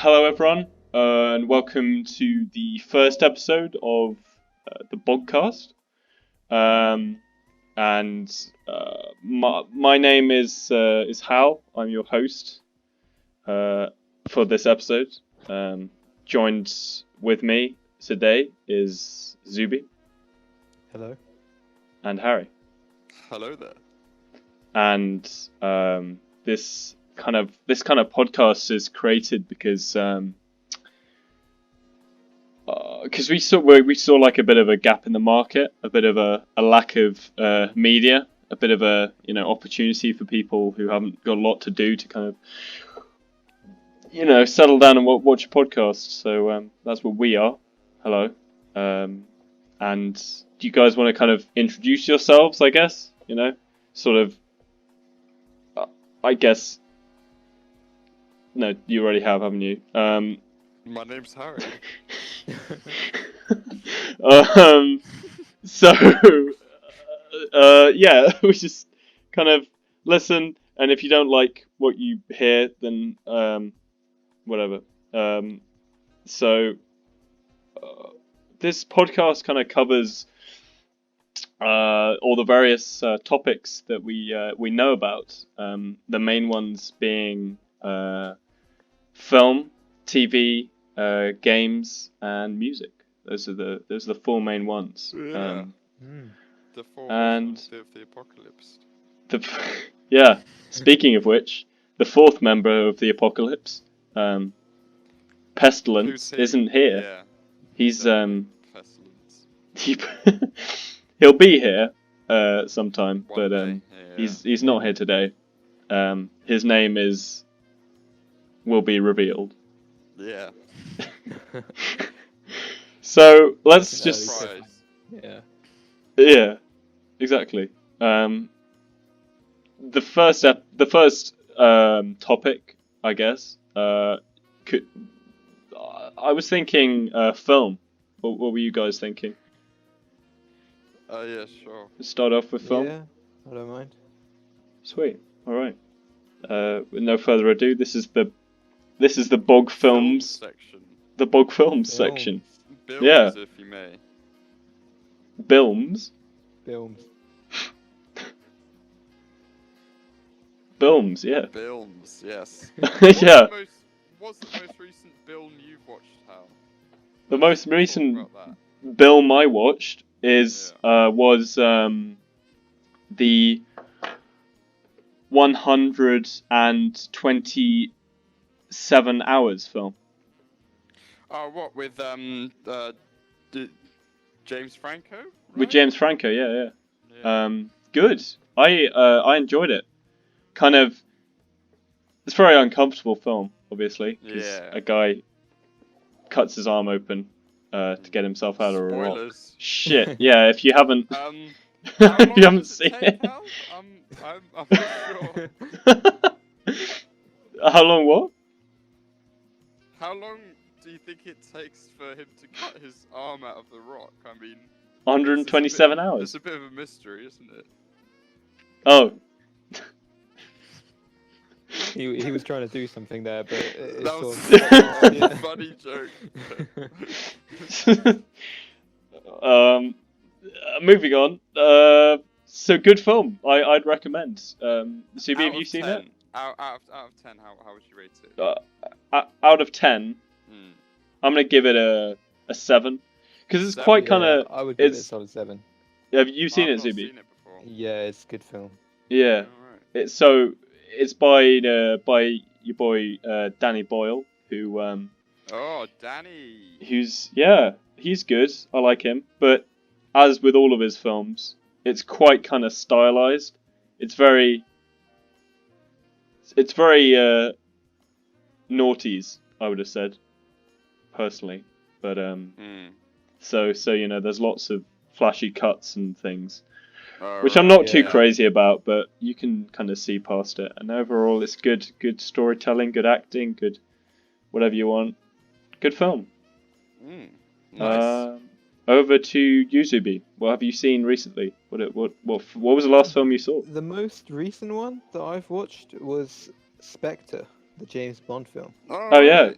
Hello, everyone, and welcome to the first episode of the Bogcast. My name is Hal. I'm your host for this episode. Joined with me today is Zuby. Hello. And Harry. Hello there. And this kind of podcast is created because we saw like a bit of a gap in the market, a bit of a lack of media, a bit of a opportunity for people who haven't got a lot to do to kind of settle down and watch a podcast. So that's what we are. Hello. And do you guys want to kind of introduce yourselves? I guess sort of. I guess. No, you already have, haven't you? My name's Harry. Yeah, we just kind of listen, and if you don't like what you hear, then whatever. This podcast kind of covers all the various topics that we know about. The main ones being film, TV, games, and music. Those are the four main ones. Yeah. The four and of the apocalypse. Yeah. Speaking of which, the fourth member of the apocalypse, Pestilence, isn't here. Yeah. He's Pestilence. He'll be here sometime, One but day, yeah. he's not here today. His name will be revealed. Yeah. So let's just Surprise. yeah, exactly. The first topic, I guess. I was thinking film. What were you guys thinking? Yeah, sure. Let's start off with film. Yeah, I don't mind. Sweet. All right. With no further ado, this is the Bog Films. Section. The Bog Films section. Bills, Yeah. if you may. Bilms. Films. Bilms. Yeah. Films, yes. Yeah. What's the most recent film you've watched, Hal? The most Talk recent about that. film I watched was the 127 hours film. Oh, what with James Franco? Right? With James Franco, yeah. Yeah. Good. I enjoyed it. Kind of, it's a very uncomfortable film, obviously, because Yeah. a guy cuts his arm open to get himself out of a rock. Spoilers. Shit. Yeah, if you haven't, How if long you haven't does it seen take, it. Hal? I'm not sure. How long? What? How long do you think it takes for him to cut his arm out of the rock? I mean, 127 It's hours. a bit of a mystery, isn't it? Oh. He was trying to do something there, but it's That was sort of... a funny joke. Moving on. So good film. I'd recommend. Subi, have you seen it? Out of 10, how would you rate it? Out of 10, Hmm. I'm gonna give it a 7 because it's quite kind of. I would give it a it's- solid 7. Have you seen I've it, not Zuby? seen it before. Yeah, it's a good film. Yeah. Alright. It's by your boy Danny Boyle, who Oh, Danny. he's good. I like him, but as with all of his films, it's quite kind of stylized. It's very noughties, I would have said, personally. But so there's lots of flashy cuts and things, which I'm not too yeah. crazy about, but you can kind of see past it. And overall, it's good storytelling, good acting, good whatever you want. Good film. Nice. Over to Yuzubi. What have you seen recently? What was the last film you saw? The most recent one that I've watched was Spectre, the James Bond film. Oh, yeah.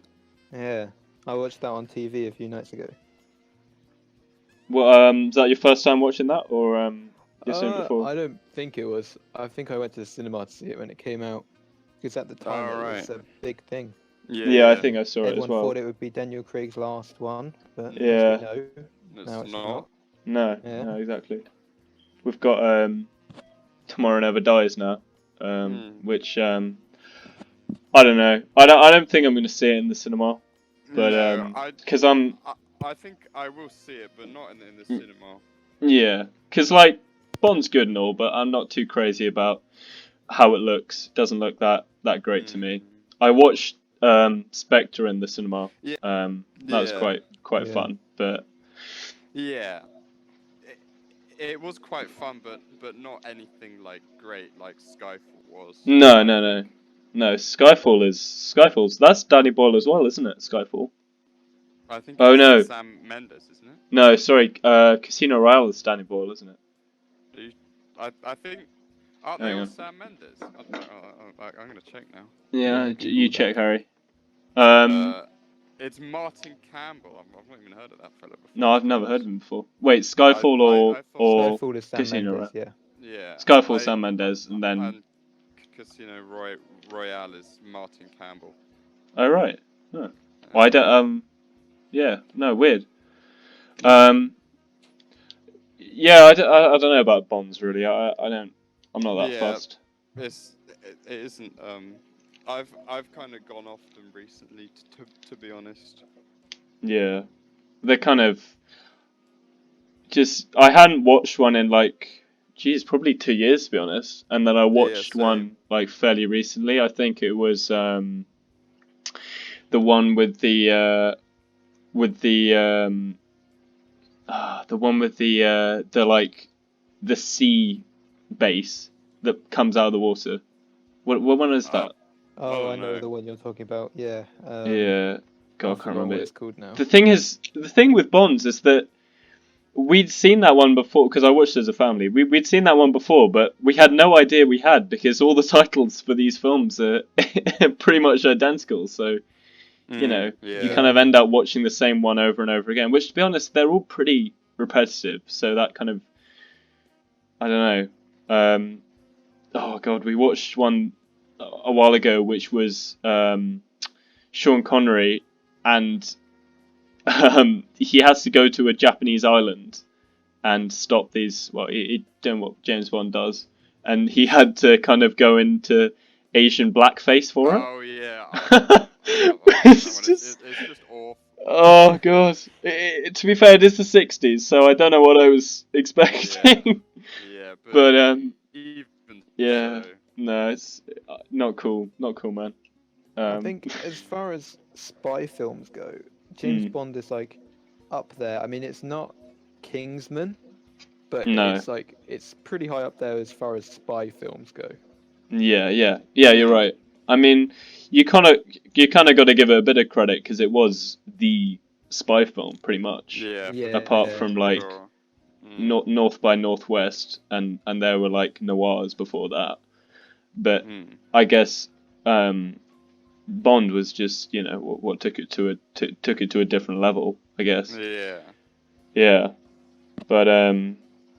Yeah, I watched that on TV a few nights ago. Well, is that your first time watching that, or you've seen it before? I don't think it was. I think I went to the cinema to see it when it came out, because at the time it Alright. was a big thing. Yeah, Yeah, I think I saw it as Everyone well. thought it would be Daniel Craig's last one, but Yeah. as we know, It's now it's not. not. No, Yeah. no, exactly. We've got Tomorrow Never Dies now, which I don't know. I don't think I'm going to see it in the cinema, but No, because I'm I think I will see it, but not in the cinema. yeah, because like Bond's good and all, but I'm not too crazy about how it looks. It doesn't look that great to me. I watched Spectre in the cinema. Yeah. That was Yeah. quite Yeah. fun, but Yeah. It was quite fun, but not anything like great like Skyfall was. no. I think. No, Skyfall's that's Danny Boyle as well, isn't it? Skyfall. I think Oh, it's no. Sam Mendes, isn't it? No, sorry, Casino Royale is Danny Boyle, isn't it? I think. Aren't Hang they all on. Sam Mendes? I'm gonna check now. Yeah, Yeah, you Google check, that. Harry. It's Martin Campbell. I've not even heard of that fella before. No, I've to be never heard honest. of him before. Wait, Skyfall I thought or Skyfall is Sam Casino Mendes, Royale? yeah. Yeah. Skyfall, Sam Mendes, and then. And Casino Royale is Martin Campbell. Oh right. Huh. Well, I don't. Yeah. No. Weird. Yeah. I don't know about Bonds really. I don't. I'm not that Yeah. fussed. It isn't. I've kind of gone off them recently, to be honest. Yeah. They're kind of. Just. I hadn't watched one in like. Geez, probably 2 years to be honest. And then I watched same. one like fairly recently. I think it was the one with the the one with the like the sea base that comes out of the water. What one is that? Oh, Oh, I know no. the one you're talking about. Yeah. Yeah, God, I can't forgot remember what it. it's called now. The thing with Bonds is that we'd seen that one before because I watched it as a family. We'd seen that one before, but we had no idea we had because all the titles for these films are pretty much identical. So you know, you kind of end up watching the same one over and over again. Which, to be honest, they're all pretty repetitive. So that kind of, I don't know. Oh God, we watched one a while ago, which was Sean Connery, and he has to go to a Japanese island and stop these. Well, he doing what James Bond does, and he had to kind of go into Asian blackface for it. Oh yeah. It's just awful. oh God. To be fair, it is the 60s, so I don't know what I was expecting. Yeah, but even yeah, so. no, it's not cool. Not cool, man. I think as far as spy films go, James Bond is like up there. I mean, it's not Kingsman, but No. it's pretty high up there as far as spy films go. Yeah, you're right. I mean, you kind of got to give it a bit of credit because it was the spy film, pretty much. Yeah. Apart from like sure. North by Northwest, and there were like noirs before that. But I guess Bond was just what took it to a different level. I guess. Yeah. Yeah, but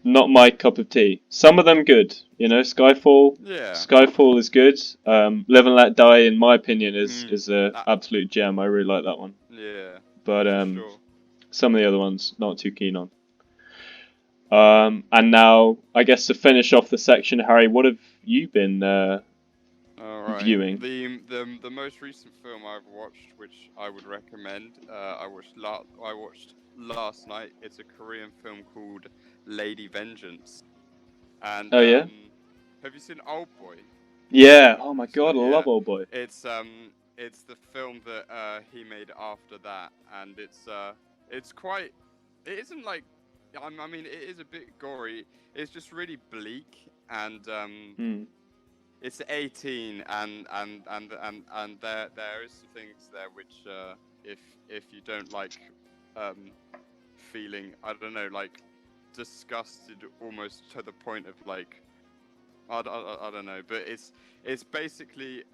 not my cup of tea. Some of them good. Skyfall. Yeah. Skyfall is good. Live and Let Die, in my opinion, is a absolute gem. I really like that one. Yeah. But Sure. some of the other ones not too keen on. And now I guess to finish off the section, Harry, what have you been viewing? The most recent film I've watched, which I would recommend, I watched last night. It's a Korean film called Lady Vengeance. And Oh yeah. Have you seen Old Boy? Yeah. Oh my God, I Yeah. love Old Boy. It's the film that he made after that, and it's quite. It isn't like. I mean, it is a bit gory. It's just really bleak, and it's 18, and there is some things there which if you don't like feeling, I don't know, like disgusted almost to the point of like I don't know, but it's basically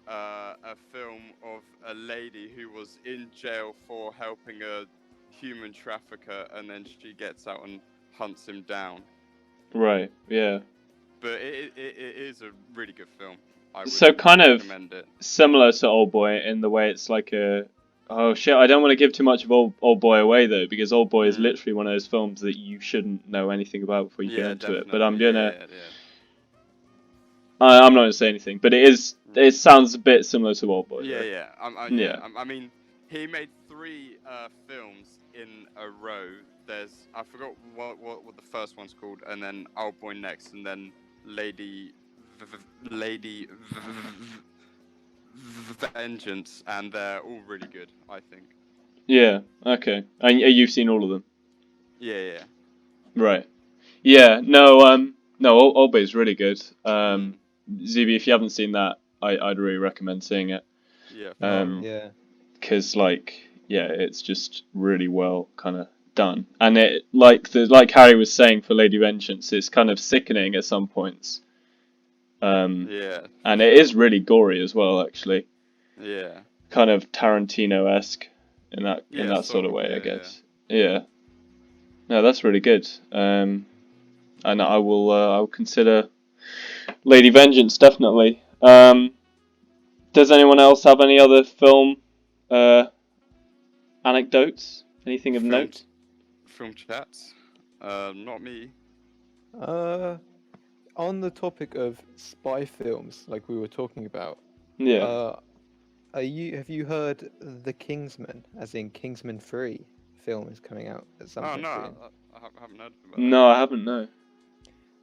a film of a lady who was in jail for helping a human trafficker, and then she gets out and hunts him down. Right. Yeah. But it is a really good film. I would So kind of recommend it. similar to Old Boy in the way it's like a. Oh shit! I don't want to give too much of Old Boy away though, because Old Boy is literally one of those films that you shouldn't know anything about before you get into it. But I'm gonna. I'm not gonna say anything, but it is. It sounds a bit similar to Old Boy. Yeah, though. yeah. I mean, he made 3 films in a row. I forgot what the first one's called, and then Old Boy next, and then Lady Vengeance, and they're all really good, I think. Yeah. Okay. And you've seen all of them. Yeah. Right. Yeah. No. No. Old Boy is really good. Zuby, if you haven't seen that, I'd really recommend seeing it. Yeah. Yeah. Because it's just really well kind of done, and it like Harry was saying for Lady Vengeance, it's kind of sickening at some points. Yeah. And it is really gory as well, actually. Yeah. Kind of Tarantino-esque in that sort of way, I guess. Yeah. No, that's really good. And I will consider Lady Vengeance definitely. Does anyone else have any other film anecdotes? Anything of note? Film chats? Not me. On the topic of spy films, like we were talking about, Yeah. have you heard the Kingsman, as in Kingsman 3 film is coming out at some point soon? I haven't heard about No, I haven't. No.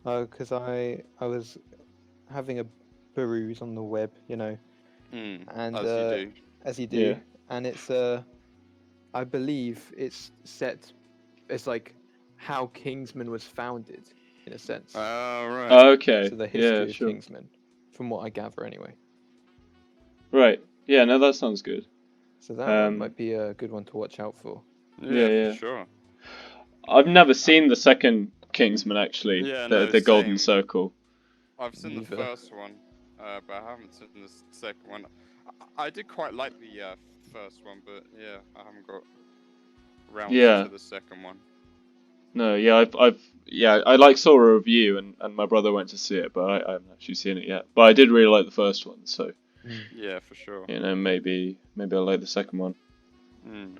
Because I was having a peruse on the web, and as you do, Yeah. and it's I believe it's set, it's like how Kingsman was founded, in a sense. Right. Okay. So the history of sure. Kingsman, from what I gather, anyway. Right. Yeah. No, that sounds good. So that might be a good one to watch out for. Yeah. For sure. I've never seen the second Kingsman actually. Yeah, the Golden same. Circle. I've seen the first one, but I haven't seen the second one. I did quite like the first one, but yeah, I haven't got round to the second one. No, yeah, I saw a review and my brother went to see it, but I haven't actually seen it yet. But I did really like the first one, so yeah, for sure. Maybe I'll like the second one. Mm.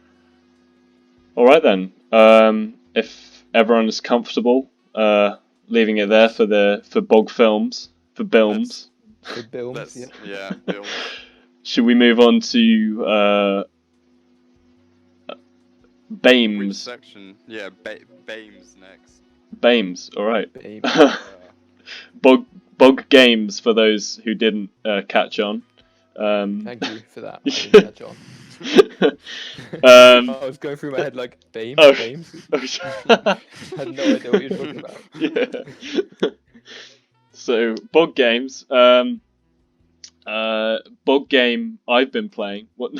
All right then. If everyone is comfortable, leaving it there for Bog Films for Bilms. For Bilms, yeah, Bilms. Should we move on to Bames? Which section? Yeah, Bames next. Bames, all right. Bames. Bog Games for those who didn't catch on. Thank you for that. I didn't catch on. I was going through my head like Bames. Bames. I had no idea what you were talking about. Yeah. So Bog Games. Bog game I've been playing. What?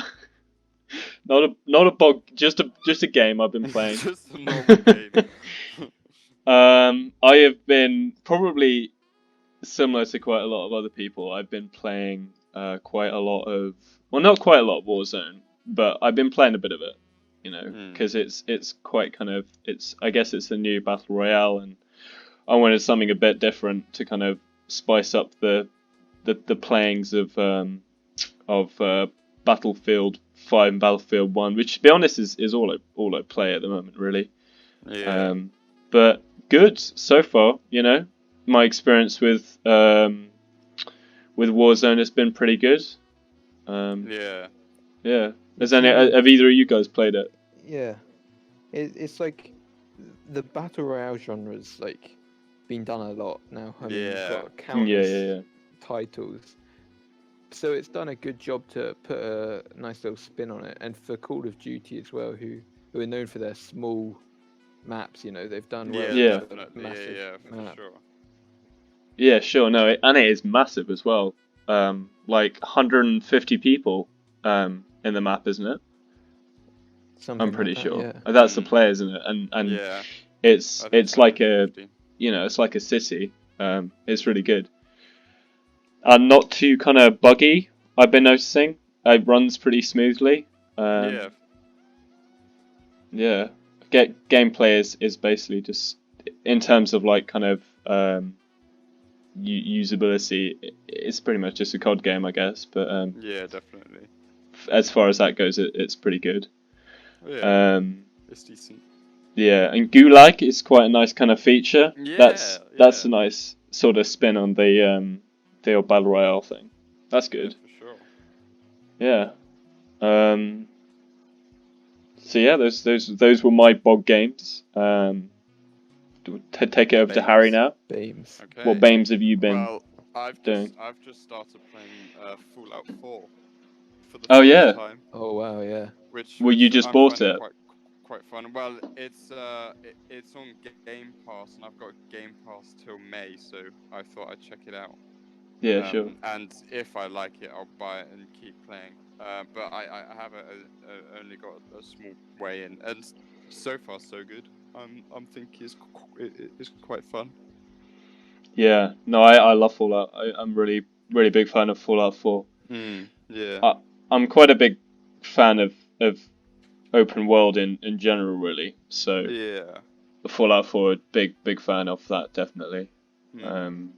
Not a bog. Just a game I've been playing. Just a normal game. I have been probably similar to quite a lot of other people. I've been playing quite a lot of, well, not quite a lot of Warzone, but I've been playing a bit of it, because it's quite kind of, I guess it's the new battle royale, and I wanted something a bit different to kind of spice up the playings of Battlefield 5 and Battlefield 1, which to be honest is all I play at the moment, really. Yeah. But good so far, My experience with Warzone has been pretty good. Yeah. Have either of you guys played it? Yeah. It's like the battle royale genre's like been done a lot now. I mean, you've got countless titles. So it's done a good job to put a nice little spin on it. And for Call of Duty as well, who are known for their small maps, they've done well. Yeah, for sure. Yeah, sure. No, it is massive as well. Like 150 people in the map, isn't it? Something I'm pretty like sure. Yeah. That's the players, isn't it? And yeah. it's like it's like a city. It's really good. And not too kind of buggy. I've been noticing. It runs pretty smoothly. Yeah. Yeah. Gameplay is basically just in terms of like kind of usability. It's pretty much just a COD game, I guess. But Yeah, definitely. as far as that goes, it's pretty good. Yeah. It's decent. Yeah, and Gulag is quite a nice kind of feature. Yeah. That's a nice sort of spin on the old battle royale thing. That's good. Yeah, for sure. Yeah. So yeah, those were my bog games. Take it over to Harry now. Bames. Okay. What Bames have you been Well, I've doing? just started playing Fallout 4 for the Oh, first yeah. time. Oh wow, yeah. Which Well, you just I'm bought finding it. quite fun. Well, it's on Game Pass, and I've got Game Pass till May, so I thought I'd check it out. Yeah, sure. And if I like it, I'll buy it and keep playing. But I have only got a small way in, and so far so good. I'm thinking it's quite fun. Yeah, no, I love Fallout. I'm really big fan of Fallout 4. Yeah. I'm quite a big fan of open world in general, really. So Yeah. Fallout 4, big fan of that, definitely. Mm.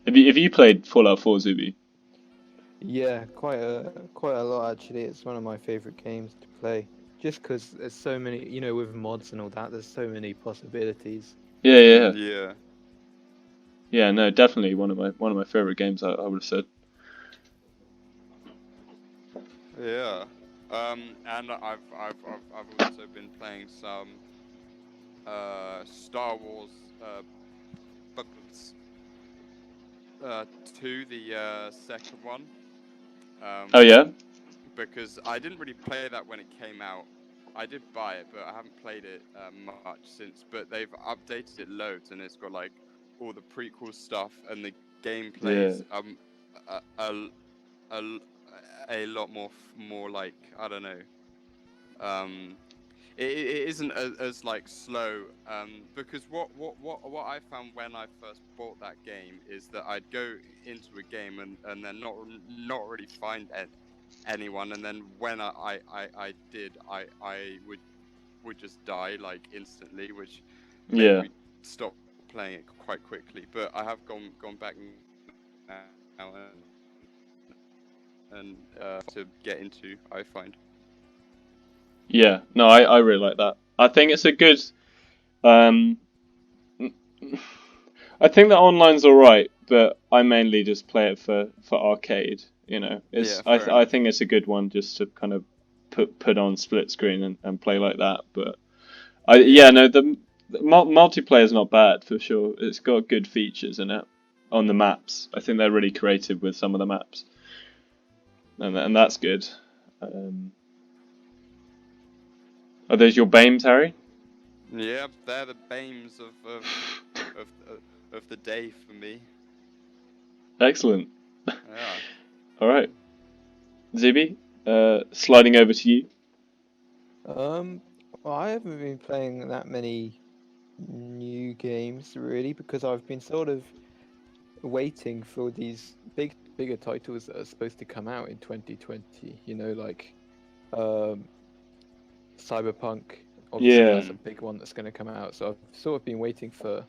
Have you played Fallout 4, Zuby? Yeah, quite a lot actually. It's one of my favorite games to play. Just because there's so many, with mods and all that, there's so many possibilities. Yeah. Yeah, no, definitely one of my favorite games. I would have said. Yeah. And I've also been playing some Star Wars to the second one. Oh yeah. Because I didn't really play that when it came out. I did buy it, but I haven't played it much since. But they've updated it loads, and it's got like all the prequel stuff, and the gameplay is a lot more like, I don't know. It isn't as like slow. Because what I found when I first bought that game is that I'd go into a game and then not really find anyone, and then when I did, I would just die like instantly, which made me stop playing it quite quickly. But I have gone back now and to get into, I find. Yeah, no, I really like that. I think it's a good. I think the online's alright, but I mainly just play it for arcade. I think it's a good one just to kind of put on split screen and play like that. But the multiplayer's not bad for sure. It's got good features in it on the maps. I think they're really creative with some of the maps, and that's good. Are those your Bames, Harry? Yeah, they're the Bames of the day for me. Excellent. Yeah. All right, Zibi, sliding over to you. Well, I haven't been playing that many new games really, because I've been sort of waiting for these bigger titles that are supposed to come out in 2020. Like Cyberpunk. Obviously, that's a big one that's going to come out. So I've sort of been waiting for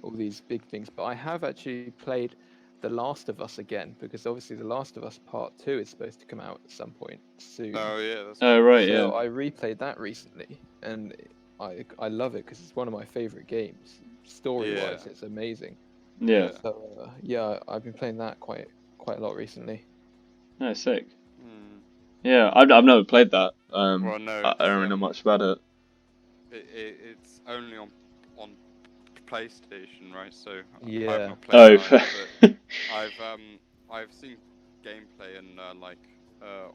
all these big things. But I have actually played The Last of Us again, because obviously The Last of Us Part 2 is supposed to come out at some point soon. Oh yeah. Right. So yeah. I replayed that recently, and I love it because it's one of my favorite games. Story-wise, it's amazing. Yeah. So I've been playing that quite a lot recently. No, sick. Yeah, I've never played that. Well, no, I don't really know much about it. It's only on PlayStation, right? So Yeah. I've not played it either, but I've seen gameplay and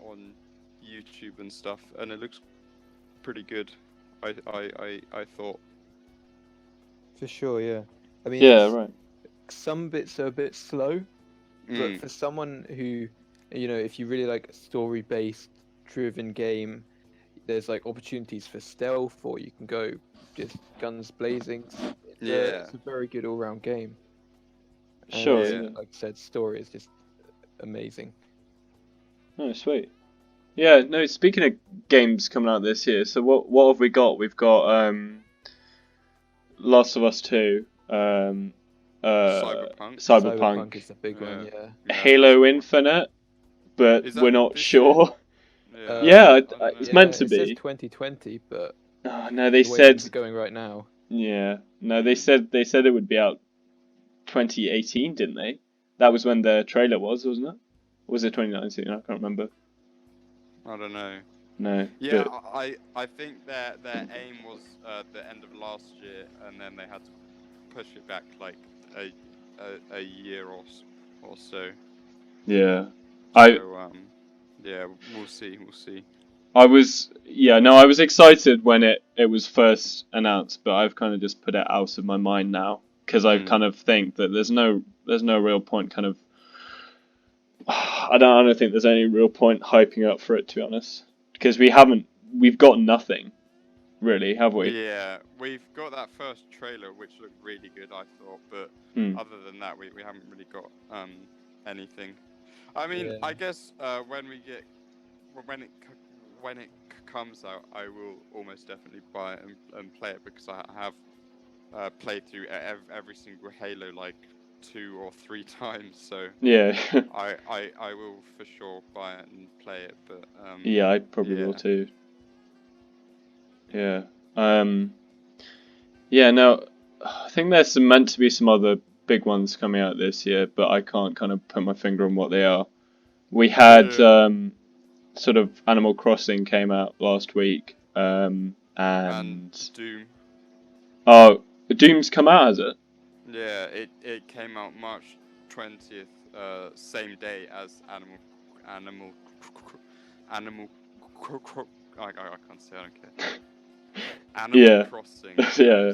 on YouTube and stuff, and it looks pretty good. I thought. For sure, yeah. I mean, right. Some bits are a bit slow, but for someone who, if you really like a story-based, driven game, there's like opportunities for stealth, or you can go just guns blazing. It's a very good all-round game. And Sure. like I said, story is just amazing. Oh, sweet. Yeah, no, speaking of games coming out this year, so what have we got? We've got Last of Us 2, Cyberpunk. Cyberpunk is the big one, Yeah. yeah. Yeah, Halo that's- Infinite, but Is we're that not this sure. Yeah, Yeah, I don't know. it's meant to It says be. 2020, but Oh, no, they the way things said. are going right now. Yeah, no, they said it would be out 2018, didn't they? That was when the trailer was, wasn't it? Or was it 2019? I can't remember. I don't know. No. Yeah, But, I think their aim was the end of last year, and then they had to push it back like a year or so. yeah. So, yeah, we'll see. I was excited when it was first announced, but I've kind of just put it out of my mind now because I kind of think that there's no real point kind of I don't think there's any real point hyping up for it, to be honest, because we've got nothing really, have we? Yeah, we've got that first trailer which looked really good, I thought, but other than that we haven't really got anything. I mean, I guess when it comes out, I will almost definitely buy it and play it because I have played through every single Halo like 2 or 3 times. So Yeah. I will for sure buy it and play it. But yeah, I probably will too. Yeah. Yeah. No, I think there's meant to be some other big ones coming out this year, but I can't kind of put my finger on what they are. We had sort of Animal Crossing came out last week, and Doom. Oh, Doom's come out, has it? Yeah, it came out March 20th, same day as Animal. I can't say. I don't care. Animal Crossing. Yeah.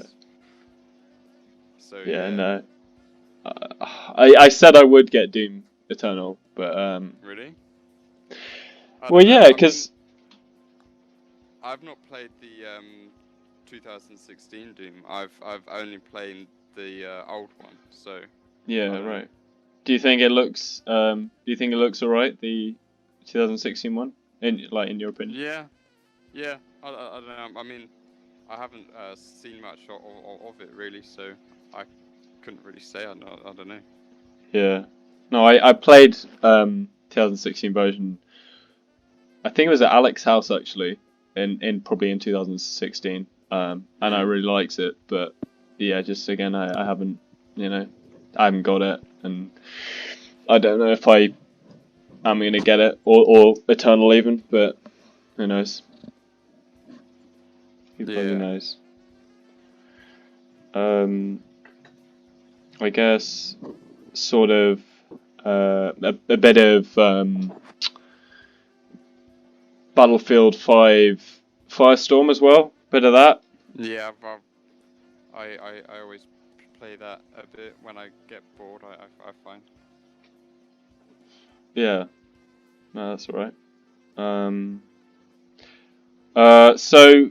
So yeah, no. I said I would get Doom Eternal, but Really? Well, yeah, because I've not played the 2016 Doom. I've only played the old one. So. Yeah, right. Do you think it looks alright, the 2016 one? In your opinion? Yeah. I don't know. I mean, I haven't seen much of it really, so I couldn't really say. I don't know. Yeah. No, I played 2016 version. I think it was at Alex's house actually, probably in 2016. And I really liked it, but yeah, just again I haven't got it, and I don't know if I am gonna get it or Eternal even, but who knows? Who bloody knows? I guess sort of a bit of Battlefield 5 Firestorm as well. Bit of that. Yeah, I always play that a bit when I get bored. I find. Yeah, no, that's all right. So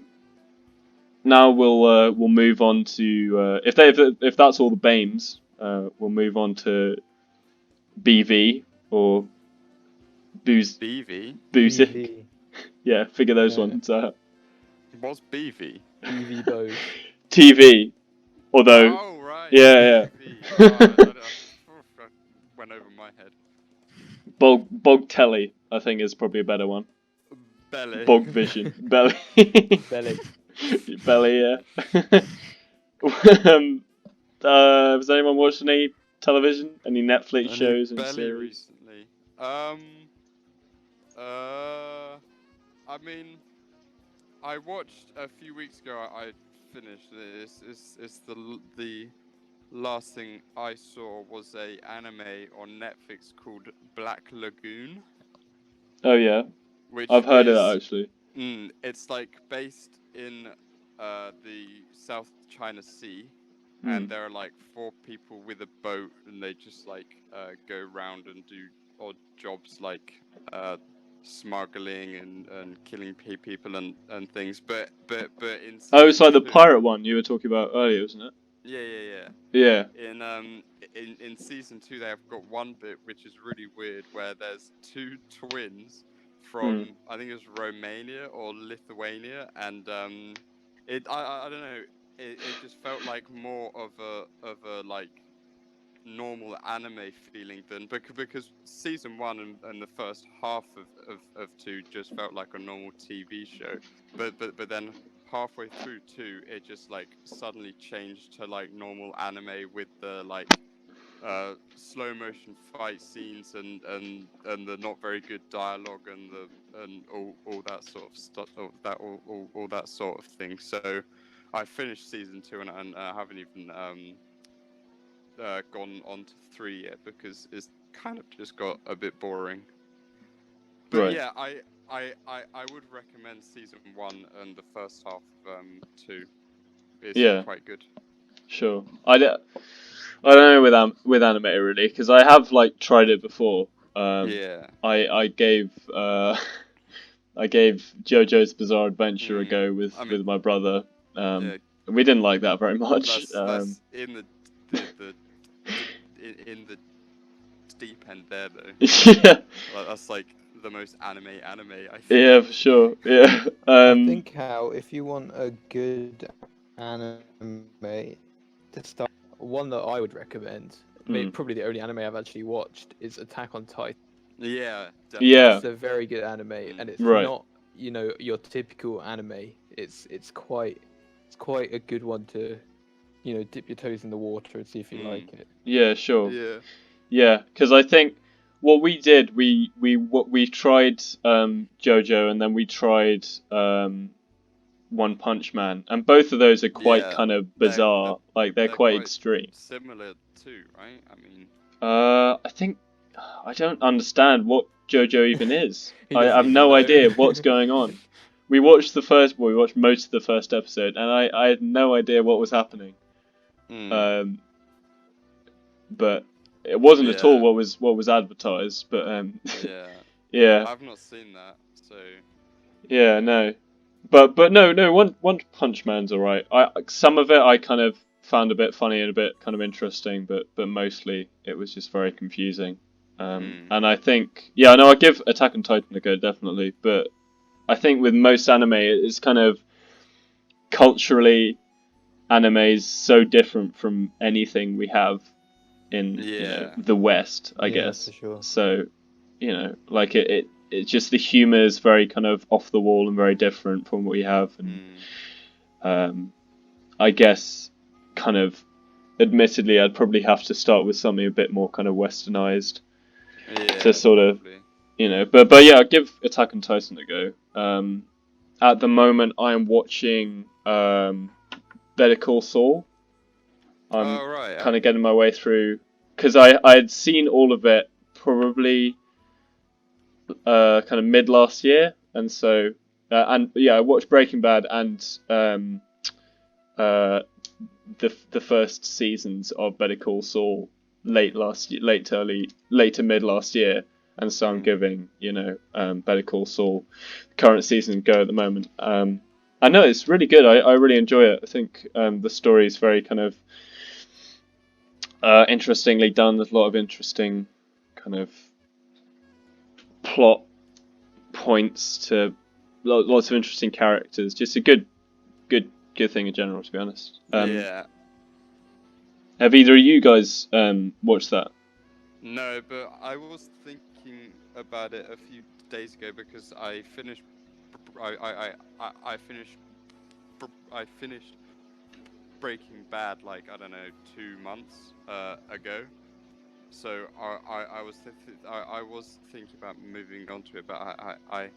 now we'll move on to if that's all the BAMEs, we'll move on to BV or booze. BV. Boozic. Yeah, figure those ones out. What's BV? BV Bose. TV. Although. Oh right. Yeah. That went over my head. Bog Telly, I think, is probably a better one. Belly. Bog Vision. Belly. Belly. Belly, yeah. Has anyone watched any television? Any Netflix shows and Belly series? recently. I mean, I watched a few weeks ago. I finished this. It's the last thing I saw was a anime on Netflix called Black Lagoon. Oh yeah, which I've heard of that actually. It's like based in the South China Sea, and there are like 4 people with a boat, and they just like go around and do odd jobs like smuggling and killing people and things. But in Oh, it's like the pirate one you were talking about earlier, wasn't it? Yeah. In season 2, they have got one bit which is really weird, where there's two twins from I think it's Romania or Lithuania, and I don't know, it just felt like more of a like normal anime feeling than because season 1 and the first half of 2 just felt like a normal TV show, but then halfway through 2 it just like suddenly changed to like normal anime with the like slow motion fight scenes and the not very good dialogue and all that sort of stuff, all that sort of thing. So I finished season 2 and I haven't even gone on to 3 yet because it's kind of just got a bit boring. But yeah, I would recommend season 1 and the first half of 2. It's quite good. Sure. I don't know with anime really, because I have like tried it before. I gave I gave JoJo's Bizarre Adventure a go with my brother. We didn't like that very much. That's in the deep end there though. Yeah. That's like the most anime I think. Yeah, for sure. Yeah. I think if you want a good anime to start, one that I would recommend, probably the only anime I've actually watched, is Attack on Titan. Yeah, definitely. Yeah. It's a very good anime, and it's not, your typical anime. It's quite a good one to, dip your toes in the water and see if you like it. Yeah, sure. Yeah. Yeah, because I think what we did, we tried JoJo, and then we tried One Punch Man, and both of those are quite kind of bizarre. They're quite extreme. Similar too, right? I mean. I think I don't understand what JoJo even is. I have no idea what's going on. We watched most of the first episode, and I had no idea what was happening. But it wasn't at all what was advertised. But yeah. I've not seen that, so. Yeah, no. But no. One Punch Man's alright. Some of it I kind of found a bit funny and a bit kind of interesting, but mostly it was just very confusing. And I think I give Attack on Titan a go, definitely. But I think with most anime, it's kind of culturally, anime is so different from anything we have in the West, I guess. For sure. So, like it's just the humor is very kind of off the wall and very different from what we have, and I guess kind of admittedly I'd probably have to start with something a bit more kind of westernized to sort of but yeah, I'll give Attack on Titan a go. At the moment I am watching Better Call Saul. I'm kind of getting my way through, because I had seen all of it probably kind of mid last year, and so I watched Breaking Bad and the first seasons of Better Call Saul late to mid last year, and so I'm giving Better Call Saul current season a go at the moment. I know it's really good. I really enjoy it. I think the story is very kind of interestingly done. There's a lot of interesting kind of plot points to lots of interesting characters. Just a good thing in general, to be honest. Have either of you guys watched that? No, but I was thinking about it a few days ago because I finished Breaking Bad like, I don't know, 2 months ago. So I was thinking about moving on to it, but I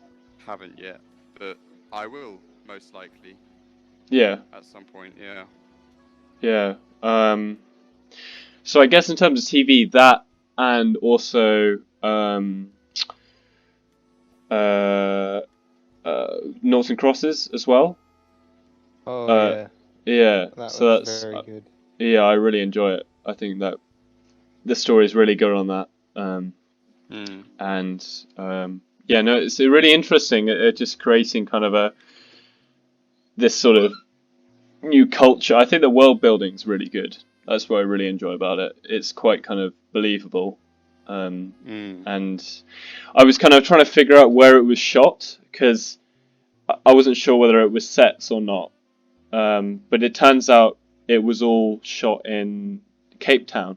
haven't yet. But I will most likely. Yeah. At some point, yeah. Yeah. So I guess in terms of TV, that, and also Noughts and Crosses as well. Oh yeah. Yeah. That was very good. Yeah, I really enjoy it. I think that the story is really good on that. And it's really interesting. Just creating kind of this sort of new culture. I think the world building's really good. That's what I really enjoy about it. It's quite kind of believable. And I was kind of trying to figure out where it was shot, because I wasn't sure whether it was sets or not. But it turns out it was all shot in Cape Town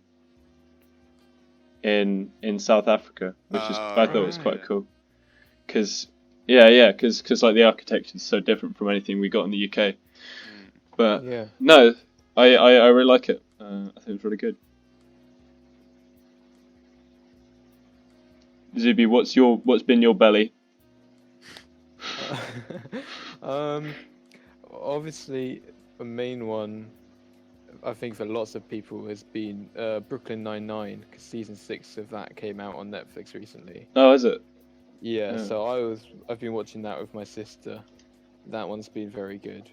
in South Africa, which I thought was quite cool. Because like the architecture is so different from anything we got in the UK. But no, I really like it. I think it's really good. Zuby, what's been your belly? Obviously, a main one, I think for lots of people, has been Brooklyn Nine-Nine, because season 6 of that came out on Netflix recently. Oh, is it? Yeah, so I've been watching that with my sister. That one's been very good.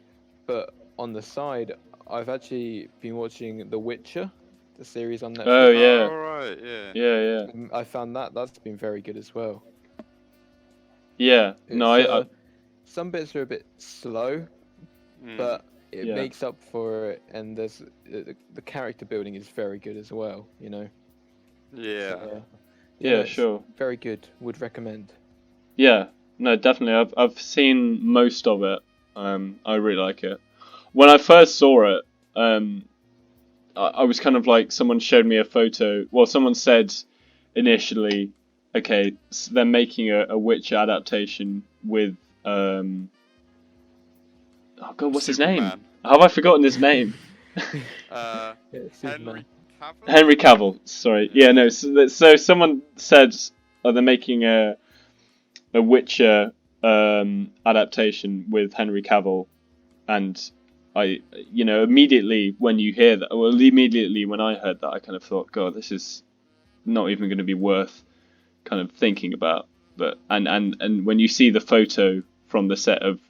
But on the side, I've actually been watching The Witcher, the series on Netflix. Oh yeah. Oh, right, yeah. Yeah. I found that's been very good as well. Yeah. No, some bits are a bit slow, but it makes up for it, and there's the character building is very good as well, you know. Yeah. So, yeah, sure. Very good. Would recommend. Yeah. No, definitely. I've seen most of it. I really like it. When I first saw it, I was kind of like, someone showed me a photo. Well, someone said initially, okay, so they're making a Witcher adaptation with oh god, what's his name? How have I forgotten his name? Henry Cavill. Sorry. Yeah, no. So someone said, they're making a Witcher adaptation with Henry Cavill, and immediately when you hear that, well, immediately when I heard that, I kind of thought, God, this is not even going to be worth kind of thinking about. But and when you see the photo from the set of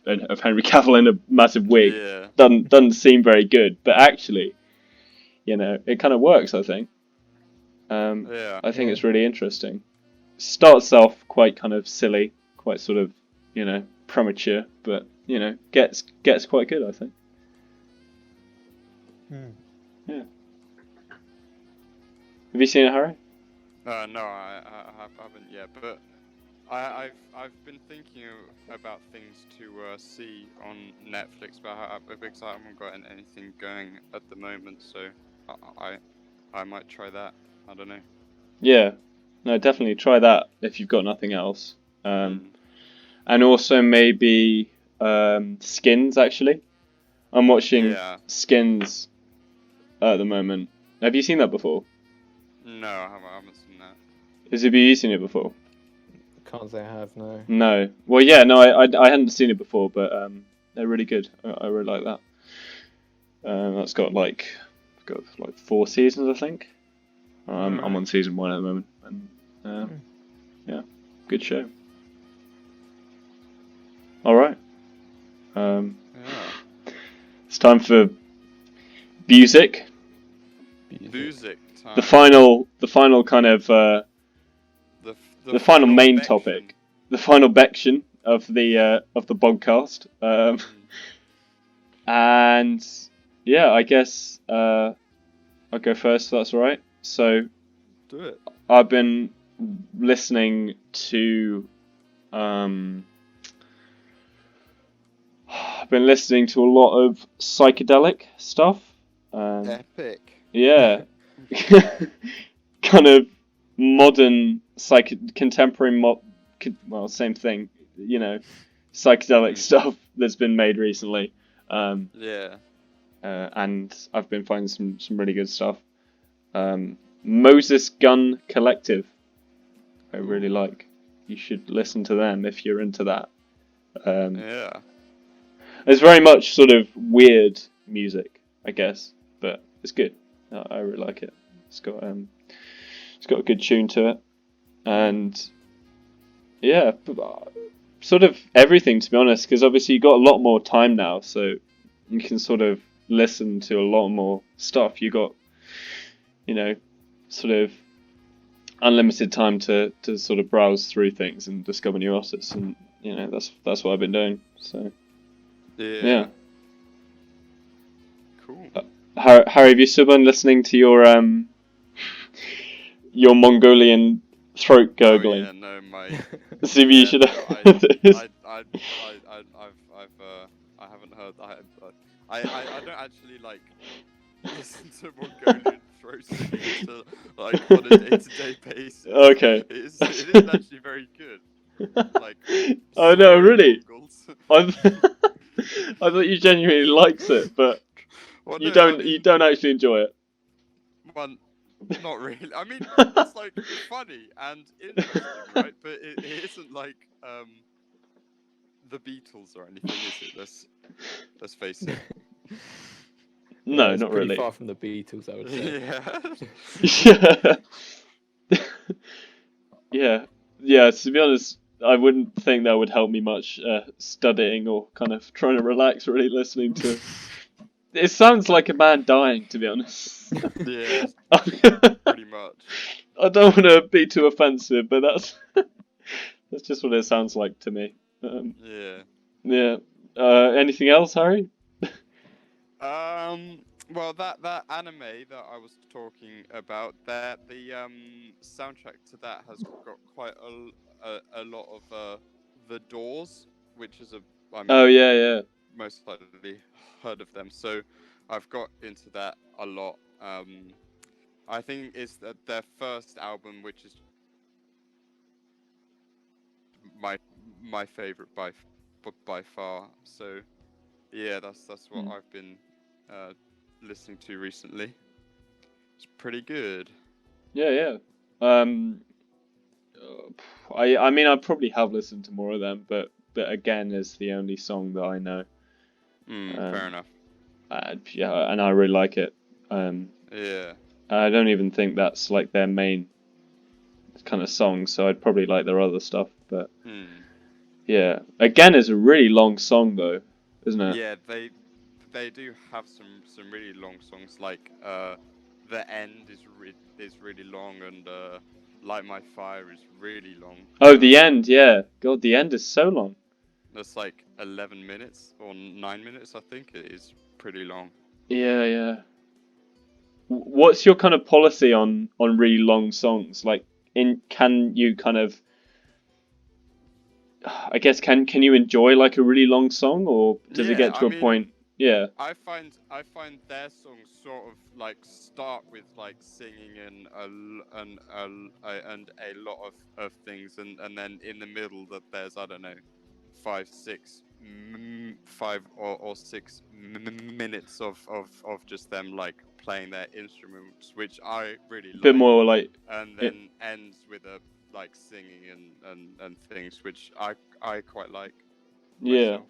Henry Cavill in a massive wig, doesn't seem very good, but actually, it kind of works. I think. I think it's really interesting. Starts off quite kind of silly, quite sort of premature, but gets quite good, I think. Yeah. Have you seen it, Harry? No, I haven't yet, but I've been thinking about things to see on Netflix, but because I haven't got anything going at the moment, so I might try that. I don't know. Yeah, no, definitely try that if you've got nothing else. And also maybe Skins. Actually, I'm watching Skins at the moment. Have you seen that before? No, I haven't seen that. Have you seen it before? Can't say I have, no. No. Well, yeah, no, I hadn't seen it before, but they're really good. I really like that. That's got like 4 seasons, I think. I'm on season 1 at the moment, and yeah, good show. All right. It's time for music. Music time. The final kind of the final main topic, the final section of the Bogcast. And yeah, I guess I'll go first. If that's all right. So, do it. I've been listening to a lot of psychedelic stuff. Epic. Yeah. Kind of modern contemporary same thing, psychedelic stuff that's been made recently. And I've been finding some really good stuff. Moses Gun Collective, I really like. You should listen to them if you're into that. It's very much sort of weird music, I guess, but it's good. I really like it. It's got a good tune to it, and yeah, sort of everything, to be honest, because obviously you've got a lot more time now, so you can sort of listen to a lot more stuff. You got, sort of unlimited time to sort of browse through things and discover new artists, and that's what I've been doing. So yeah. Cool. Harry, have you still been listening to your Mongolian throat gurgling? Oh yeah, no, my. So you should. No, I haven't heard. I don't actually like listen to Mongolian throat singing like on a day-to-day basis. Okay. It isn't actually very good. Like. Oh no, Sorry, really? Mongols. I thought you genuinely liked it, but Well, you no, I don't. mean, You don't actually enjoy it. Well, not really. I mean, it's like funny and interesting, right? But it isn't like the Beatles or anything, is it? Let's face it. No, it's not pretty really. far from the Beatles, I would Yeah. say. Yeah. Yeah. To be honest, I wouldn't think that would help me much studying or kind of trying to relax. Really listening to. It sounds like a man dying, to be honest. Yeah. Pretty much. I don't want to be too offensive, but that's just what it sounds like to me. Yeah. Yeah. Anything else, Harry? Well, that anime that I was talking about, the soundtrack to that has got quite a lot of The Doors, which is I mean, Oh yeah. most likely heard of them. So I've got into that a lot. I think it's their first album, which is my favorite by far. So yeah, that's what I've been listening to recently. It's pretty good. Yeah. I mean, I probably have listened to more of them, but again, is the only song that I know. Fair enough. Yeah, and I really like it. Yeah. I don't even think that's like their main kind of song, so I'd probably like their other stuff. But yeah, again, it's a really long song though, isn't it? Yeah, they do have some really long songs. Like the end is really long, and Light My Fire is really long. Oh, the end, yeah. God, the end is so long. That's like 11 minutes or 9 minutes, I think. It is pretty long. Yeah. What's your kind of policy on really long songs? Like, can you kind of, I guess, can you enjoy like a really long song, or does it get to a point? Yeah. I find their songs sort of like start with like singing and a lot of things, and then in the middle that there's, I don't know, 5 or 6 minutes of just them like playing their instruments, which I really like. A bit more like. And then ends with a like singing and things, which I quite like. Yeah.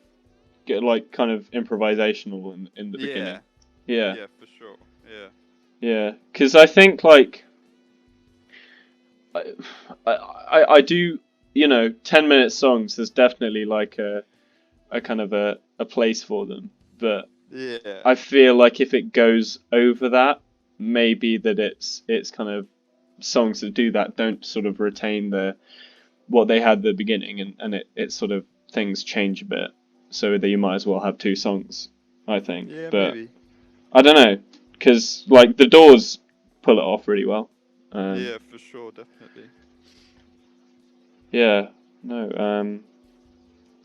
Get like kind of improvisational in the beginning. Yeah. Yeah, for sure. Yeah. Yeah, because I think like I do, 10-minute songs. There's definitely like a kind of a place for them, but yeah, I feel like if it goes over that, maybe that it's kind of songs that do that don't sort of retain what they had at the beginning, and it sort of things change a bit, so that you might as well have two songs, I think. Yeah, but maybe. I don't know, because like the Doors pull it off really well. Yeah, for sure, definitely. Yeah, no.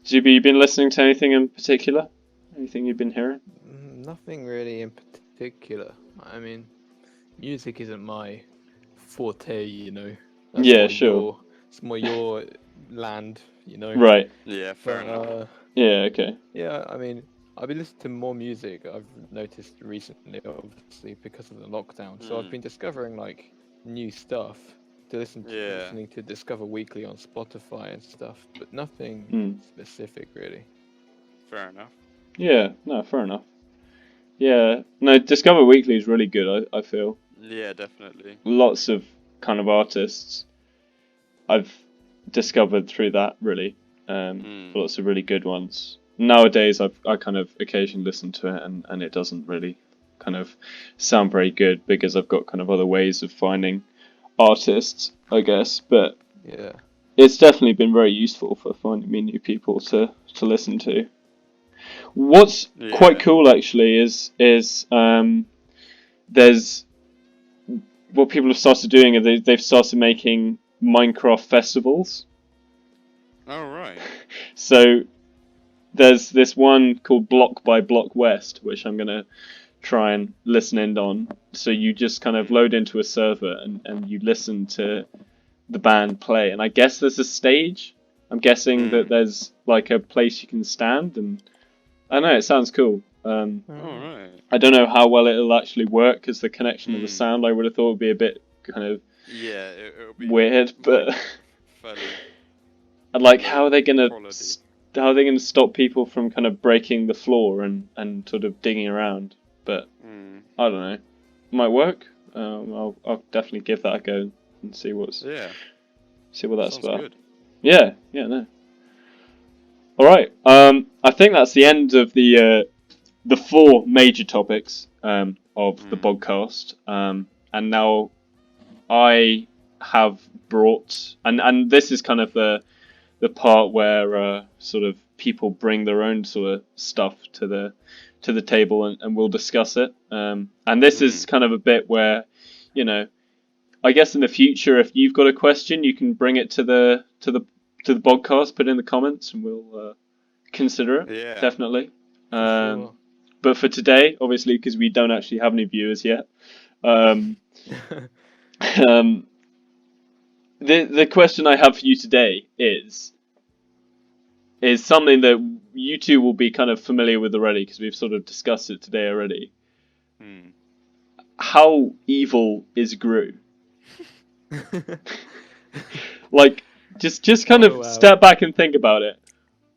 Zuby, you been listening to anything in particular? Anything you've been hearing? Nothing really in particular. I mean, music isn't my forte, That's yeah, sure. It's more your land, Right. Yeah, fair enough. Yeah, okay. Yeah, I mean, I've been listening to more music, I've noticed recently, obviously, because of the lockdown. So I've been discovering, like, new stuff to listening to Discover Weekly on Spotify and stuff, but nothing specific, really. Fair enough. Yeah, no, fair enough. Yeah, no, Discover Weekly is really good, I feel. Yeah, definitely. Lots of kind of artists I've discovered through that, really. Lots of really good ones. Nowadays, I kind of occasionally listen to it, and it doesn't really kind of sound very good because I've got kind of other ways of finding artists, I guess. But yeah, it's definitely been very useful for finding me new people to listen to. What's quite cool actually is there's what people have started doing is they've started making Minecraft festivals. Oh right. So there's this one called Block by Block West, which I'm gonna try and listen in on. So you just kind of load into a server and you listen to the band play, and I guess there's a stage. I'm guessing that there's like a place you can stand, and I don't know, it sounds cool. Alright. I don't know how well it'll actually work because the connection of the sound I would have thought would be a bit kind of it'll be weird, but fairly and like how are they gonna stop people from kind of breaking the floor and sort of digging around? But I don't know, might work. I'll definitely give that a go and see what that's about. Good. Yeah, no. All right. I think that's the end of the 4 major topics of the podcast. And now I have brought, and this is kind of the part where sort of people bring their own sort of stuff to the table, and we'll discuss it. And this is kind of a bit where, you know, I guess in the future, if you've got a question, you can bring it to the podcast, put it in the comments, and we'll consider it. Yeah. Definitely. Sure. But for today, obviously, because we don't actually have any viewers yet, the question I have for you today is something that you two will be kind of familiar with already, because we've sort of discussed it today already. How evil is Gru? Like, just kind of step back and think about it.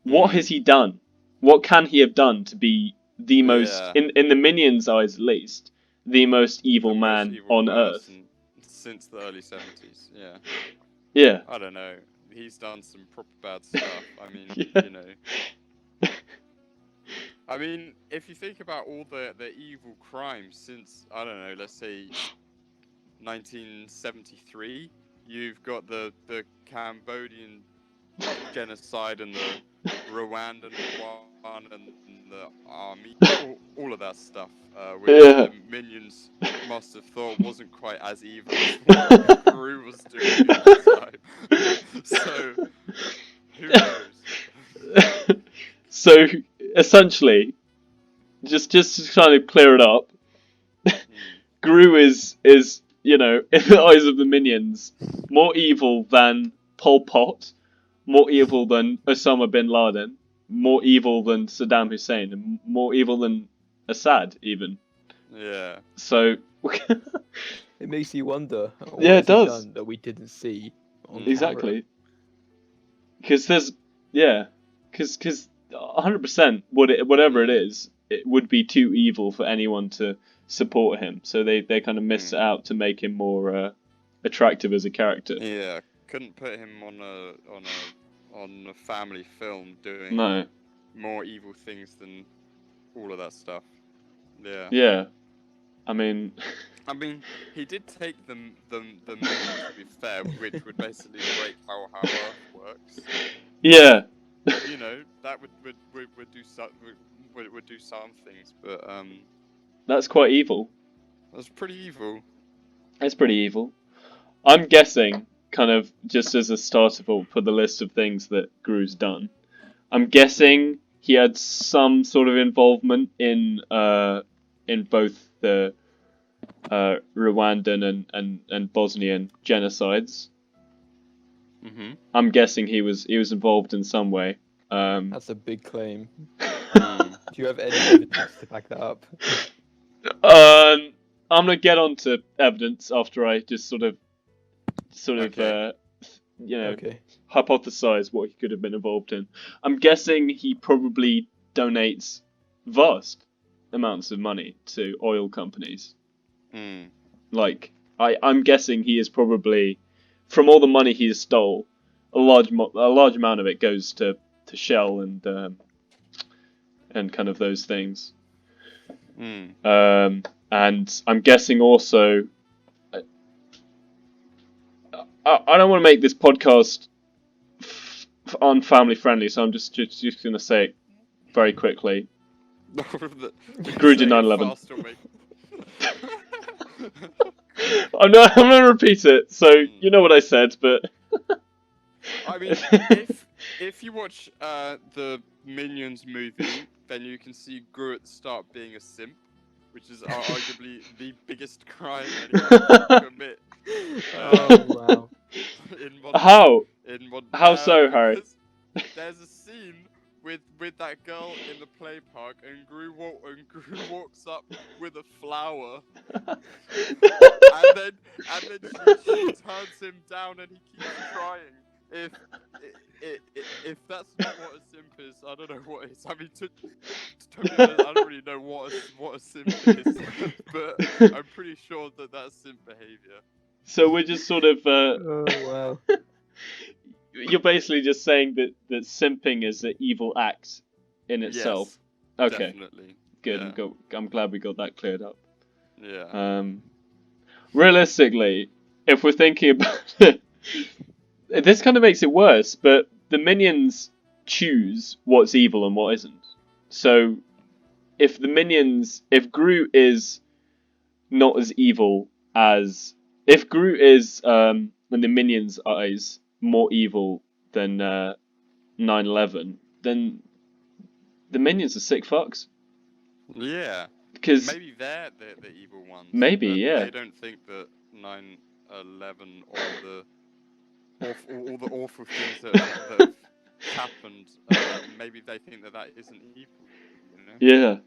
What has he done? What can he have done to be the most, in the Minions' eyes at least, the most evil man on Earth? Since the early 70s, yeah. Yeah. I don't know. He's done some proper bad stuff. I mean, you know. I mean, if you think about all the evil crimes since, I don't know, let's say 1973, you've got the Cambodian genocide and the Rwandan one and the army, all of that stuff, which the Minions must have thought wasn't quite as evil as what Gru was doing at the time. So, who knows? So, essentially, just to kind of clear it up, Gru is, you know, in the eyes of the Minions, more evil than Pol Pot, more evil than Osama bin Laden, more evil than Saddam Hussein, and more evil than Assad, even. Yeah. So... It makes you wonder. What it does. Done that we didn't see on exactly. Because there's... Yeah. Because 100%, whatever it is, it would be too evil for anyone to support him. So they kind of missed it out to make him more attractive as a character. Yeah. Couldn't put him on a family film doing more evil things than all of that stuff. Yeah. Yeah. I mean, he did take the moon, to be fair, which would basically break how Earth works. Yeah. You know, that would do some things, but that's quite evil. That's pretty evil. It's pretty evil. I'm guessing, kind of just as a starter for the list of things that Gru's done, I'm guessing he had some sort of involvement in both the Rwandan and Bosnian genocides. I'm guessing he was involved in some way. That's a big claim. Do you have any evidence to back that up? I'm gonna get onto evidence after I just sort of hypothesize what he could have been involved in. I'm guessing he probably donates vast amounts of money to oil companies. Like, I'm guessing he is probably, from all the money he stole, a large amount of it goes to Shell and kind of those things. And I'm guessing also, I don't want to make this podcast unfamily friendly, so I'm just going to say very quickly. The- Gru did say it 9/11. faster, mate. I'm gonna repeat it. So you know what I said, but I mean, if you watch the Minions movie, then you can see Gru at the start being a simp, which is arguably the biggest crime anyone can commit. Oh wow. In modern, how? in modern, How so, Harry? because there's a scene with that girl in the play park, and Gru walks up with a flower, and then she turns him down, and he keeps crying. If that's not what a simp is, I don't know what is. I mean, to be honest, I don't really know what a simp is, but I'm pretty sure that that's simp behavior. So we're just sort of. Oh wow. You're basically just saying that simping is an evil act in itself. Yes, Okay, definitely. good. Yeah. I'm glad we got that cleared up. Yeah. Realistically, if we're thinking about it, this kind of makes it worse. But the minions choose what's evil and what isn't. So if Gru is not as evil as if Gru is in the minions' eyes more evil than 9/11, then the minions are sick fucks. Yeah. Because Maybe they're the evil ones. Maybe, but yeah. They don't think that 9/11 or all the awful things that have happened. Maybe they think that isn't evil. You know? Yeah.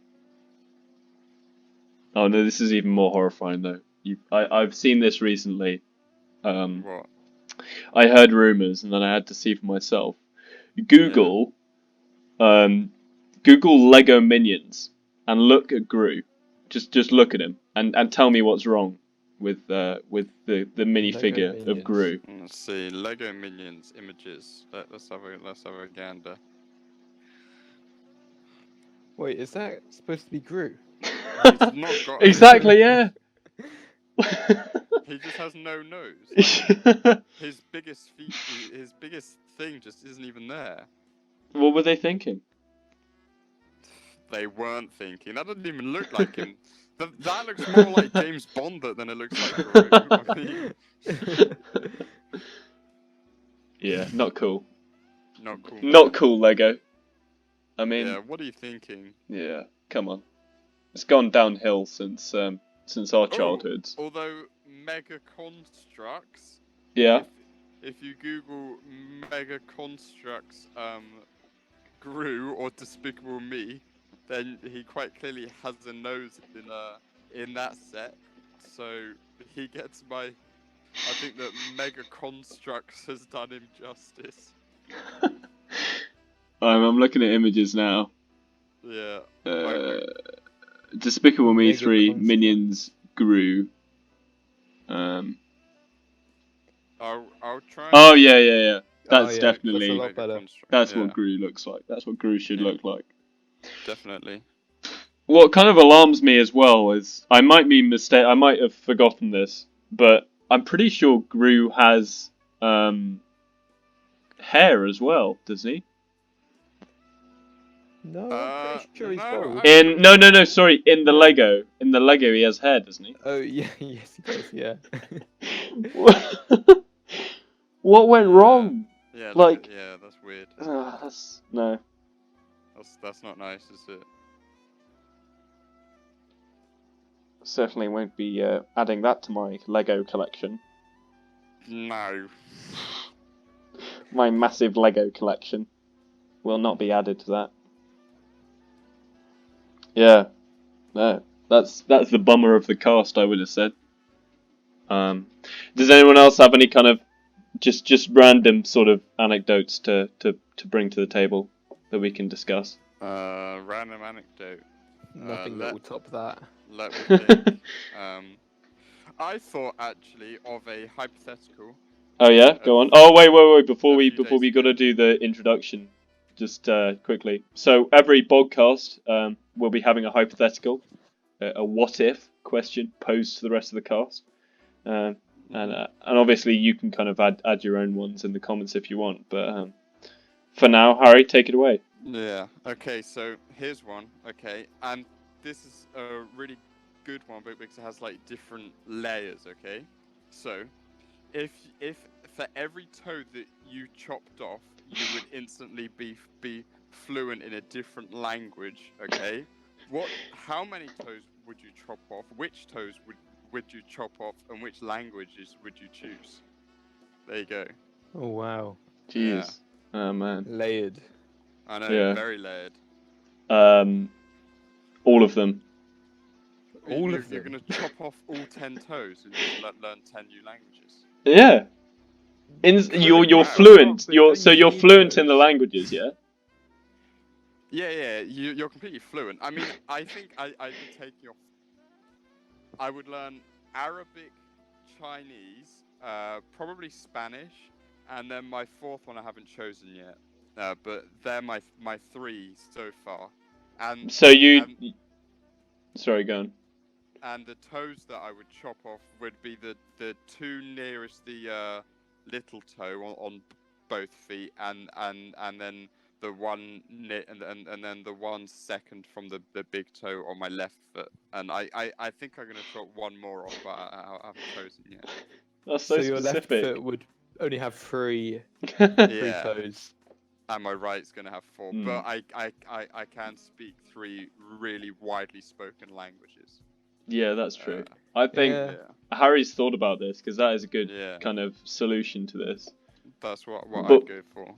Oh no, this is even more horrifying though. I've seen this recently. What? I heard rumors and then I had to see for myself. Google Lego Minions and look at Gru. Just look at him and tell me what's wrong with the minifigure of Minions. Gru. Let's see. Lego Minions images. Let's have a gander. Wait, is that supposed to be Gru? He's not got Exactly, yeah. He just has no nose. Like, his biggest thing just isn't even there. What were they thinking? They weren't thinking. That doesn't even look like him. That looks more like James Bond than it looks like Gru. I mean, Yeah, not cool. not cool. Not cool, Lego. I mean, Yeah, what are you thinking? yeah, come on. It's gone downhill since our childhoods. Although Mega Constructs, Yeah. if you Google Mega Constructs Gru or Despicable Me, then he quite clearly has a nose in that set. So he gets I think that Mega Constructs has done him justice. I'm looking at images now. Yeah. Despicable Me Mega 3, Construct. Minions, Gru. I'll try. Oh yeah. That's yeah, definitely that's a lot better. that's what Gru looks like. That's what Gru should look like. Definitely. What kind of alarms me as well is I might have forgotten this, but I'm pretty sure Gru has hair as well, does he? No, I'm pretty sure he's no, bald. Sorry, in the Lego he has hair, doesn't he? Oh yeah, yes he does. Yeah. What went wrong? Yeah, Like- yeah, that's weird. No. That's not nice, is it? Certainly won't be adding that to my Lego collection. No. My massive Lego collection will not be added to that. Yeah, no, that's the bummer of the cast, I would have said. Does anyone else have any kind of just random sort of anecdotes to bring to the table that we can discuss? Random anecdote. Nothing that will top that. Let me think. I thought actually of a hypothetical. Oh yeah, go on. Oh wait, before we days gotta do the introduction, just quickly. So every podcast, we'll be having a hypothetical, a what if question posed to the rest of the cast, and obviously you can kind of add your own ones in the comments if you want. But for now, Harry, take it away. Yeah. Okay. So here's one. Okay, and this is a really good one, but because it has like different layers. Okay. So, if for every toe that you chopped off, you would instantly be fluent in a different language. Okay. How many toes would you chop off? Which toes would you chop off, and which languages would you choose? There you go. Oh wow, Jeez. Oh man. layered. I know, Yeah. very layered. All of them. All of You're them. gonna chop off all 10 toes and just learn 10 new languages. Yeah. You're Wow. fluent. But don't you You're need fluent in the those? languages, yeah. Yeah, you're completely fluent. I mean, I think I'd be taking off. I would learn Arabic, Chinese, probably Spanish, and then my fourth one I haven't chosen yet. But they're my three so far. And So sorry, go on. and the toes that I would chop off would be the two nearest the little toe on both feet, and then the one and then the 1 second from the big toe on my left foot. And I think I'm gonna chop one more off, but I haven't chosen yet. That's so your left specific. foot would only have three Yeah, toes. and my right's gonna have 4. Mm. But I can speak 3 really widely spoken languages. Yeah, that's true. I think Yeah. Harry's thought about this because that is a good Yeah, kind of solution to this. that's what But- I'd go for.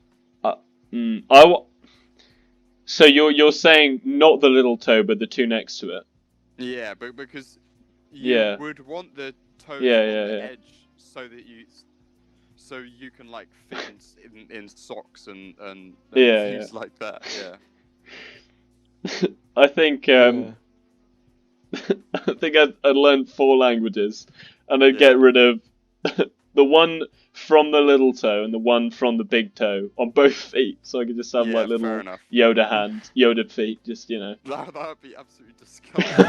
So you're saying not the little toe, but the two next to it. Yeah, but because you Yeah. would want the toes Yeah, on yeah, the yeah. edge so you can like fit in socks and Yeah, things like that. Yeah. I think Yeah. I think I'd learn 4 languages, and I'd Yeah. get rid of the one from the little toe and the one from the big toe on both feet, so I could just have Yeah, like fair little enough. Yoda feet, just That would be absolutely disgusting.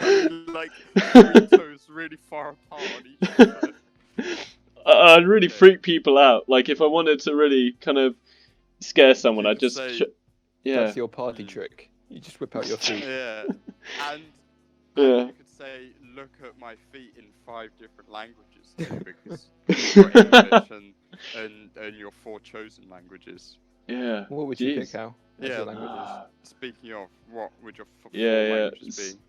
I mean, like 3 toes really far apart on each toe. I'd really Okay. freak people out. Like if I wanted to really kind of scare someone, You I'd could just say- yeah. That's your party Mm. trick. You just whip out your feet. Yeah, and Yeah. you could say, "Look at my feet" in 5 different languages too, because you've got English and your 4 chosen languages. Yeah. What would you pick, Jeez. Hal? as Yeah. your languages? Speaking of, what would your 4 Yeah, yeah, languages it's- be?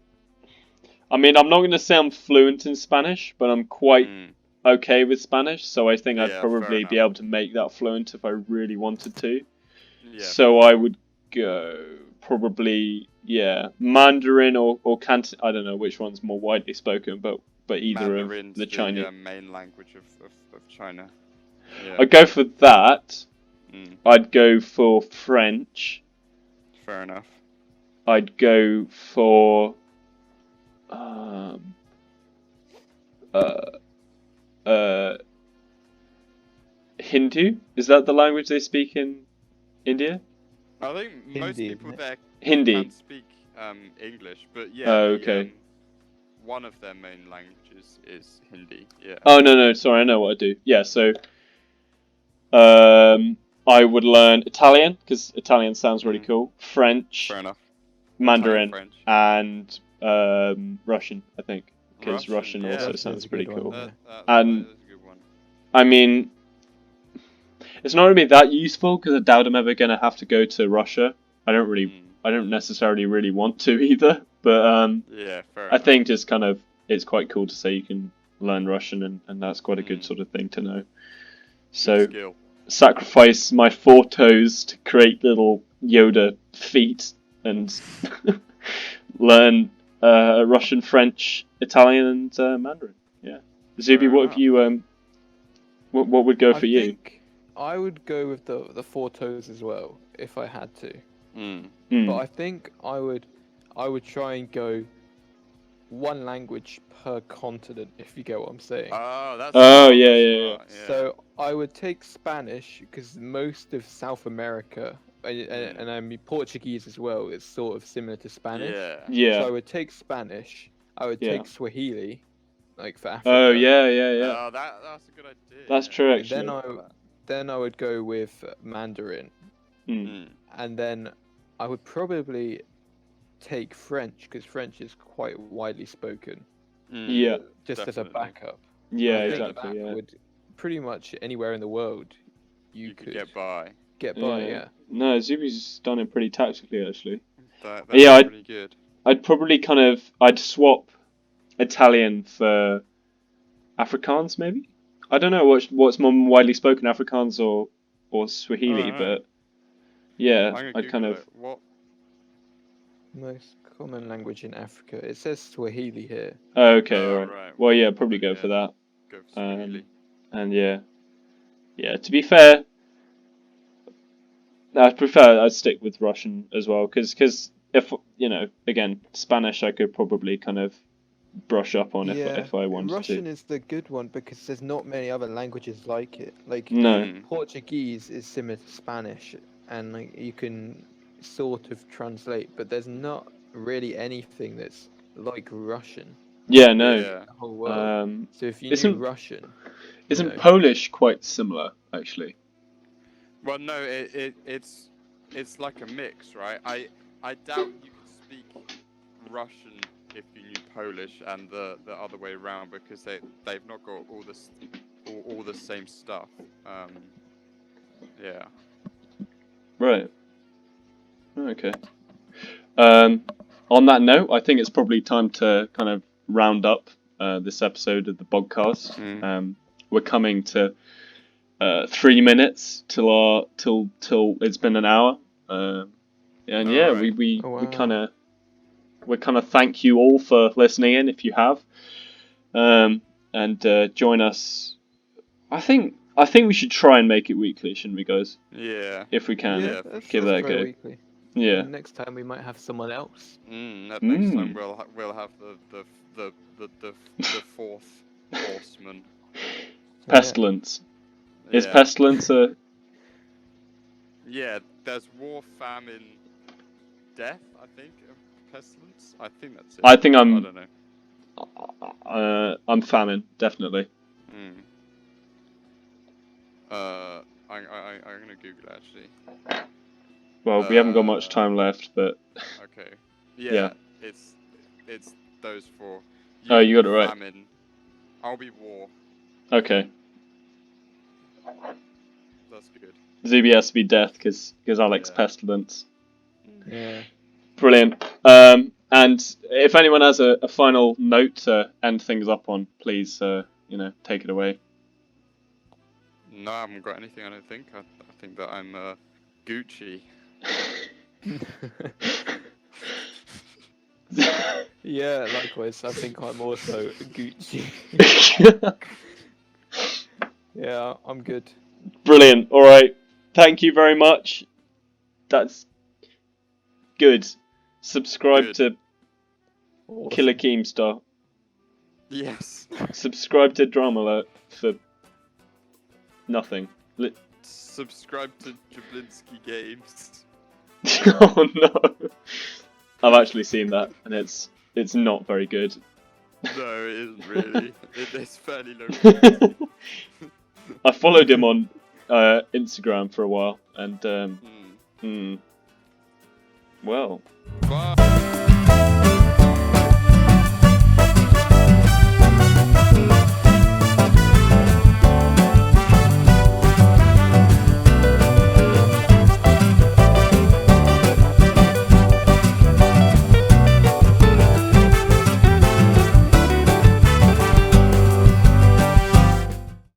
I mean, I'm not going to say I'm fluent in Spanish, but I'm quite Mm, okay with Spanish, so I think I'd Yeah, probably fair be able to make that fluent if I really wanted to. yeah. So I would go probably Mandarin or Canton. I don't know which one's more widely spoken, but either Mandarin's of the Chinese. main language of China. Yeah. I'd go for that. Mm, I'd go for French. fair enough. I'd go for Hindu. Is that the language they speak in India? I think most Hindi, people isn't it? there Hindi. can speak English, but yeah. Oh, okay. One of their main languages is Hindi. Yeah. Oh no, sorry, I know what I do. Yeah, so I would learn Italian because Italian sounds really cool. French, Fair enough. Mandarin, French. and Russian. I think because Russian yeah, also that's sounds a pretty good one, cool. yeah. And- That is a good one. I mean, it's not going to be that useful because I doubt I'm ever going to have to go to Russia. I don't necessarily really want to either. But Yeah, fair I enough. think just kind of it's quite cool to say you can learn Russian, and that's quite a good sort of thing to know. Good So skill. sacrifice my 4 toes to create little Yoda feet and learn Russian, French, Italian, and Mandarin. Yeah, Zuby, Fair what have you? What would go for I you? think I would go with the 4 toes as well if I had to. Mm. Hmm. But I think I would try and go 1 language per continent, if you get what I'm saying. Oh, that's. Oh, smart, yeah, that's yeah, smart, yeah. So I would take Spanish because most of South America and I mean Portuguese as well is sort of similar to Spanish. Yeah. Yeah. So I would take Spanish. I would Yeah. take Swahili, like for Africa. Oh yeah. Oh, that's a good idea. That's yeah. true And actually. then I would go with Mandarin, Hmm. Mm. and then I would probably take French because French is quite widely spoken. Yeah. Just definitely. as a backup. Yeah, I think exactly. that Yeah. would pretty much anywhere in the world you could get by. Get by, yeah. No, Zuby's done it pretty tactically, actually. That's Yeah, pretty good. I'd probably I'd swap Italian for Afrikaans, maybe? I don't know what's more widely spoken, Afrikaans or Swahili, but yeah, I'd kind of... What? Most common language in Africa. It says Swahili here. Oh, okay, Oh, alright. right. Well, yeah, probably go for that. Go for Swahili. And yeah, to be fair, I'd stick with Russian as well, because if, again, Spanish I could probably kind of brush up on if I wanted Russian to. is the good one because there's not many other languages like it. Like No. Portuguese is similar to Spanish, and like you can sort of translate, but there's not really anything that's like Russian. Yeah, no. The whole world. So if you knew Russian, isn't Polish quite similar actually? Well, no, it's like a mix, right? I doubt you could speak Russian if you knew Polish and the other way around because they've not got all the same stuff. Yeah. Right. Okay. On that note, I think it's probably time to kind of round up this episode of the Bogcast. We're coming to 3 minutes till it's been an hour. We kind of thank you all for listening in if you have, and join us. I think we should try and make it weekly, shouldn't we, guys? Yeah. If we can, give that a go. Weekly. Yeah. And next time we might have someone else. Next time we'll have the fourth horseman. Pestilence. Yeah. Is pestilence a? Yeah, there's war, famine, death. I think pestilence. I think that's it. I think I'm. I don't know. I'm famine, definitely. I'm gonna Google it, actually. Well, we haven't got much time left, but. Okay. Yeah. It's those four. You got it right. Famine. I'll be war. Okay. That's good. Zuby has to be death because Alex pestilence. Yeah. Brilliant. And if anyone has a final note to end things up on, please, take it away. No, I haven't got anything. I don't think. I think that I'm Gucci. Yeah, likewise. I think I'm also Gucci. Yeah, I'm good. Brilliant. All right. Thank you very much. That's good. Subscribe to Killer Keemstar. Yes. Subscribe to Drama Alert for nothing. Subscribe to Jablinski Games. Oh no. I've actually seen that and it's not very good. No, it isn't really. It's fairly low. I followed him on Instagram for a while and well. Bye.